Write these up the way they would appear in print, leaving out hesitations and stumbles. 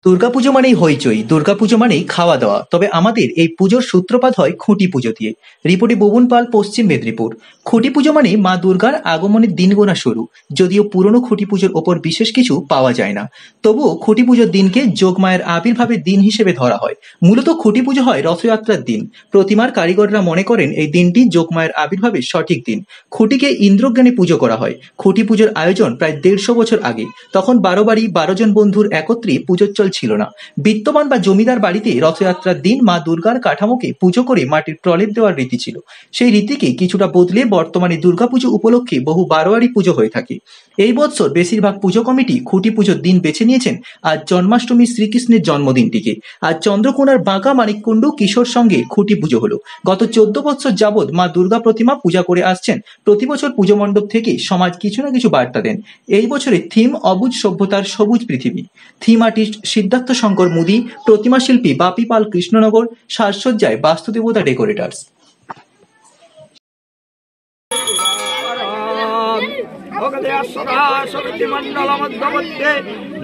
দুর্গাপুজো মানেই হইচই, দুর্গাপুজো মানেই খাওয়া দাওয়া। তবে আমাদের এই পুজোর সূত্রপাত হয় খুঁটি পুজো দিয়ে। রিপোর্টে বুবন পাল, পশ্চিম মেদিনীপুর। খুঁটি পুজো মানেই মা দুর্গার আগমনের দিন গোনা শুরু। যদিও পুরনো খুঁটি পুজোর ওপর বিশেষ কিছু পাওয়া যায় না, তবুও খুঁটি পুজোর দিনকে যোগমায়ের আবির্ভাবের দিন হিসেবে ধরা হয়। মূলত খুঁটি পুজো হয় রথযাত্রার দিন। প্রতিমার কারিগররা মনে করেন এই দিনটি যোগমায়ের আবির্ভাবের সঠিক দিন। খুঁটিকে ইন্দ্রজ্ঞানে পুজো করা হয়। খুঁটি পুজোর আয়োজন প্রায় ১৫০ বছর আগে। তখন ১২ বাড়ি ১২ জন বন্ধুর একত্রে পুজোর চল ছিল না। বিত্তবান বা জমিদার বাড়িতে রথযাত্রার দিন মা দুর্গার কাঠামোকে পুজো করে মাটির প্রলেপ দেওয়ার রীতি ছিল। সেই রীতিকে কিছুটা বদলে বর্তমানে দুর্গাপুজো উপলক্ষে বহু বারোয়ারি পুজো হয়ে থাকে। এই বছর বেশিরভাগ পুজো কমিটি খুঁটি পুজোর দিন বেছে নিয়েছেন আজ জন্মাষ্টমী শ্রীকৃষ্ণের জন্মদিনটিকে। আজ চন্দ্রকোনার বাঁকা মানিককুণ্ডু কিশোর সঙ্গে খুঁটি পুজো হলো। গত ১৪ বছর যাবৎ মা দুর্গা প্রতিমা পূজা করে আসছেন। প্রতি বছর পুজো মণ্ডপ থেকে সমাজ কিছু না কিছু বার্তা দেন। এই বছরের থিম অবুঝ সভ্যতার সবুজ পৃথিবী। থিম আর্টিস্ট সিদ্ধার্থ শঙ্কর মুদি, প্রতিমা শিল্পী বাপি পাল কৃষ্ণনগর, সাজসজ্জায় বাস্তুদেবতা ডেকোরেটার্স।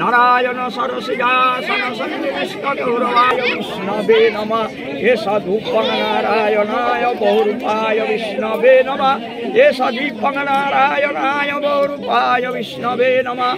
নারায়ণ বিষ্ণবে নমঃ এষা ধূপং নারায়ণায় বহুরূপায় বিষ্ণবে নমঃ এষা দীপং নারায়ণায় বহুরূপায় বিষ্ণবে নমঃ।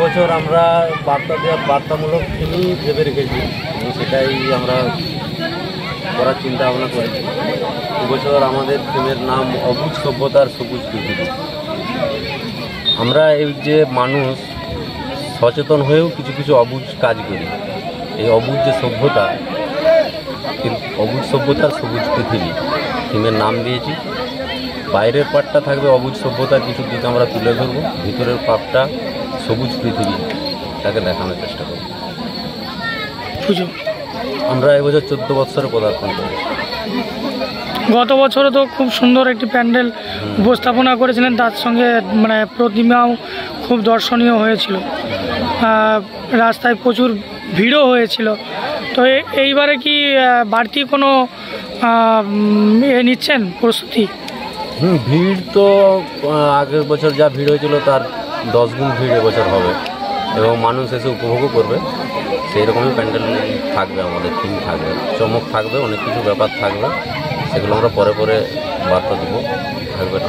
বছর আমরা বার্তামূলক থিমই ভেবে রেখেছি এবং সেটাই আমরা করার চিন্তা ভাবনা করেছি। এবছর আমাদের থিমের নাম অবুঝ সভ্যতার সবুজ পৃথিবী। আমরা এই যে মানুষ সচেতন হয়েও কিছু কিছু অবুঝ কাজ করি। এই অবুঝ যে সভ্যতা, অবুঝ সভ্যতার সবুজ পৃথিবী থিমের নাম দিয়েছি। বাইরের পাটটা থাকবে অবুঝ সভ্যতার কিছু দিক আমরা তুলে ধরবো, ভিতরের পাটটা সবুজ পৃথিবী তাকে দেখানোর চেষ্টা করব। পুজো আমরা এবছর 14 বছরে পদার্পণ করেছি। গত বছরও তো খুব সুন্দর একটি প্যান্ডেল উপস্থাপনা করেছিলেন, তার সঙ্গে মানে প্রতিমাও খুব দর্শনীয় হয়েছিল। রাস্তায় প্রচুর ভিড়ও হয়েছিল। তো এইবারে কি বাড়তি কোনো নিচ্ছেন প্রস্তুতি? ভিড় তো আগের বছর যা ভিড় হয়েছিল তার 10 গুণ ভিড় এবছর হবে এবং মানুষ এসে উপভোগও করবে। সেই রকমই প্যান্ডেল থাকবে, আমাদের থিম থাকবে, চমক থাকবে, অনেক কিছু ব্যাপার থাকবে। সেগুলো আমরা পরে পরে বার্তা দেবো, থাকবে না।